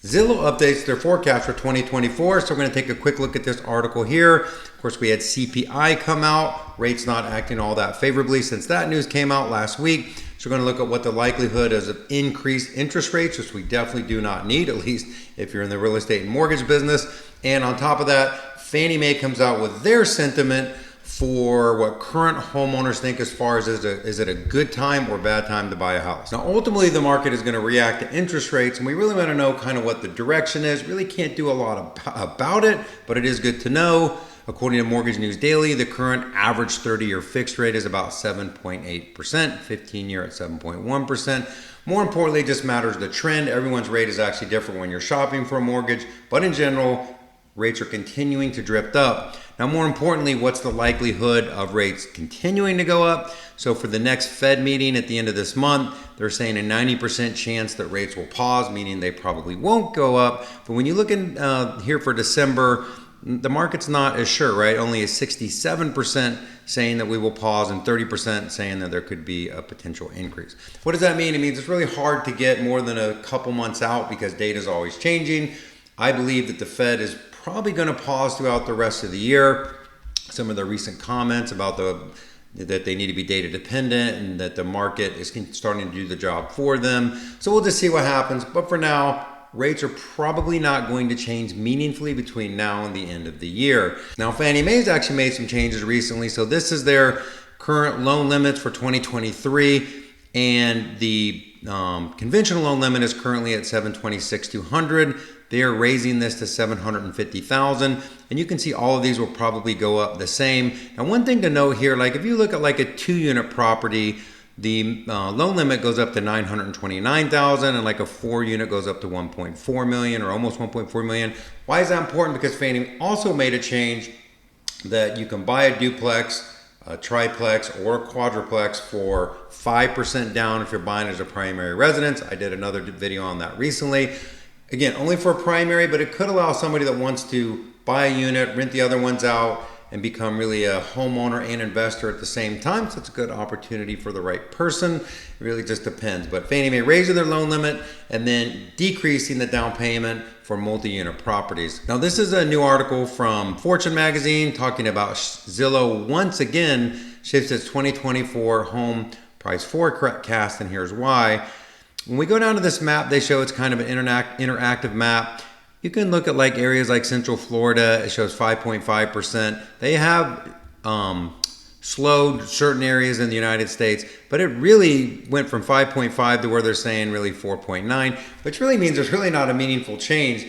Zillow updates their forecast for 2024, so we're going to take a quick look at this article here. Of course, we had CPI come out, rates not acting all that favorably since that news came out last week. So we're going to look at what the likelihood is of increased interest rates, which we definitely do not need, at least if you're in the real estate and mortgage business. And on top of that, Fannie Mae comes out with their sentiment for what current homeowners think as far as is it a good time or bad time to buy a house. Now, ultimately, the market is going to react to interest rates, and we really want to know kind of what the direction is. Really can't do a lot about it, but it is good to know. According to Mortgage News Daily, the current average 30-year fixed rate is about 7.8%, 15-year at 7.1%. More importantly, it just matters the trend. Everyone's rate is actually different when you're shopping for a mortgage, but in general, rates are continuing to drift up. Now, more importantly, what's the likelihood of rates continuing to go up? So for the next Fed meeting at the end of this month, they're saying a 90% chance that rates will pause, meaning they probably won't go up. But when you look in here for December, the market's not as sure, right? Only a 67% saying that we will pause and 30% saying that there could be a potential increase. What does that mean? It means it's really hard to get more than a couple months out because data is always changing. I believe that the Fed is probably going to pause throughout the rest of the year. Some of the recent comments about that they need to be data dependent and that the market is starting to do the job for them. So we'll just see what happens. But for now, rates are probably not going to change meaningfully between now and the end of the year. Now, Fannie Mae's actually made some changes recently. So this is their current loan limits for 2023, and the conventional loan limit is currently at $726,200. They are raising this to $750,000, and you can see all of these will probably go up the same. Now, one thing to note here, like if you look at like a 2-unit property, the loan limit goes up to $929,000, and like a 4-unit goes up to $1.4 million or almost $1.4 million. Why is that important? Because Fannie also made a change that you can buy a duplex, a triplex, or a quadruplex for 5% down if you're buying as a primary residence. I did another video on that recently. Again, only for a primary, but it could allow somebody that wants to buy a unit, rent the other ones out, and become really a homeowner and investor at the same time. So it's a good opportunity for the right person. It really just depends. But Fannie Mae raising their loan limit and then decreasing the down payment for multi-unit properties. Now, this is a new article from Fortune magazine talking about Zillow once again shifts its 2024 home price forecast, and here's why. When we go down to this map, they show it's kind of an interactive map. You can look at like areas like Central Florida. It shows 5.5%. They have slowed certain areas in the United States, but it really went from 5.5 to where they're saying really 4.9, which really means there's really not a meaningful change.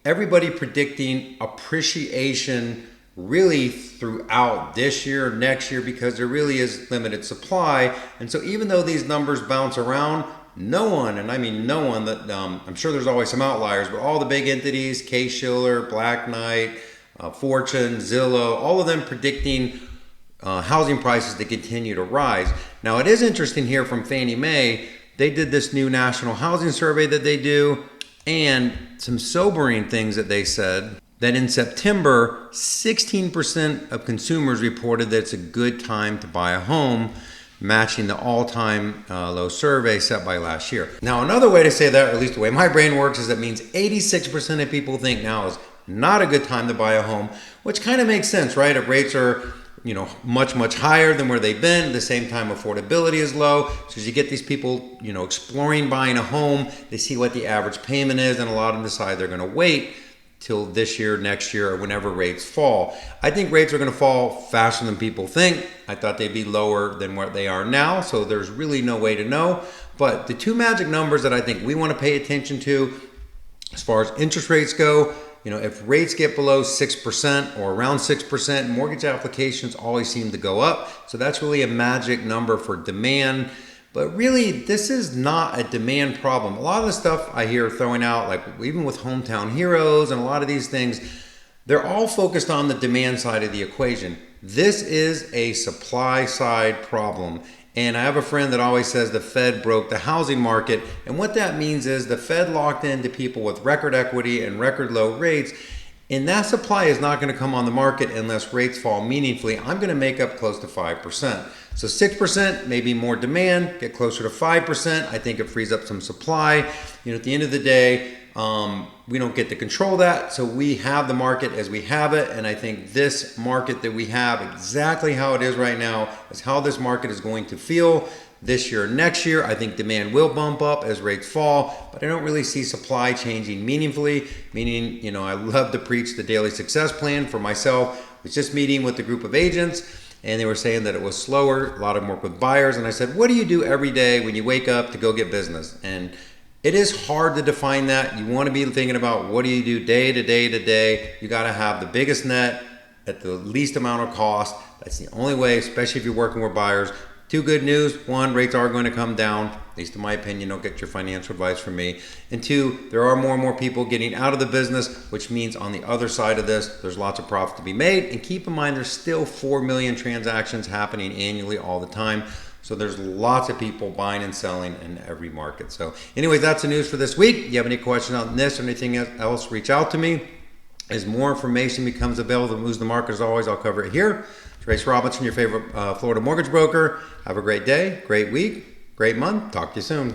Everybody predicting appreciation really throughout this year, next year, because there really is limited supply. And so even though these numbers bounce around, no one, and I mean no one, that I'm sure there's always some outliers, but all the big entities, Case-Shiller, Black Knight, Fortune, Zillow, all of them predicting housing prices to continue to rise. Now, it is interesting here from Fannie Mae. They did this new national housing survey that they do, and some sobering things that they said, that in September, 16% of consumers reported that it's a good time to buy a home, matching the all-time low survey set by last year. Now, another way to say that, or at least the way my brain works, is that means 86% of people think now is not a good time to buy a home, which kind of makes sense, right? If rates are, much, much higher than where they've been, at the same time affordability is low. So as you get these people, exploring buying a home, they see what the average payment is, and a lot of them decide they're going to wait till this year, next year, or whenever rates fall. I think rates are going to fall faster than people think. I thought they'd be lower than what they are now, so there's really no way to know. But the two magic numbers that I think we want to pay attention to as far as interest rates go, if rates get below 6% or around 6%, mortgage applications always seem to go up. So that's really a magic number for demand. But really, this is not a demand problem. A lot of the stuff I hear throwing out, like even with Hometown Heroes and a lot of these things, they're all focused on the demand side of the equation. This is a supply side problem. And I have a friend that always says the Fed broke the housing market. And what that means is the Fed locked into people with record equity and record low rates. And that supply is not going to come on the market unless rates fall meaningfully. I'm going to make up close to 5%. So 6%, maybe more demand, get closer to 5%. I think it frees up some supply. At the end of the day, we don't get to control that. So we have the market as we have it. And I think this market that we have, exactly how it is right now, is how this market is going to feel this year, next year. I think demand will bump up as rates fall, but I don't really see supply changing meaningfully. Meaning, you know, I love to preach the daily success plan for myself. I was just meeting with a group of agents and they were saying that it was slower. A lot of them work with buyers. And I said, what do you do every day when you wake up to go get business? And it is hard to define that. You want to be thinking about what do you do day to day to day. You got to have the biggest net at the least amount of cost. That's the only way, especially if you're working with buyers. Two good news. One, rates are going to come down, at least in my opinion. Don't get your financial advice from me. And two, there are more and more people getting out of the business, which means on the other side of this, there's lots of profit to be made. And keep in mind, there's still 4 million transactions happening annually all the time. So there's lots of people buying and selling in every market. So anyways, that's the news for this week. If you have any questions on this or anything else, reach out to me. As more information becomes available that moves the market, as always, I'll cover it here. Rayce Robinson, your favorite Florida mortgage broker. Have a great day, great week, great month. Talk to you soon.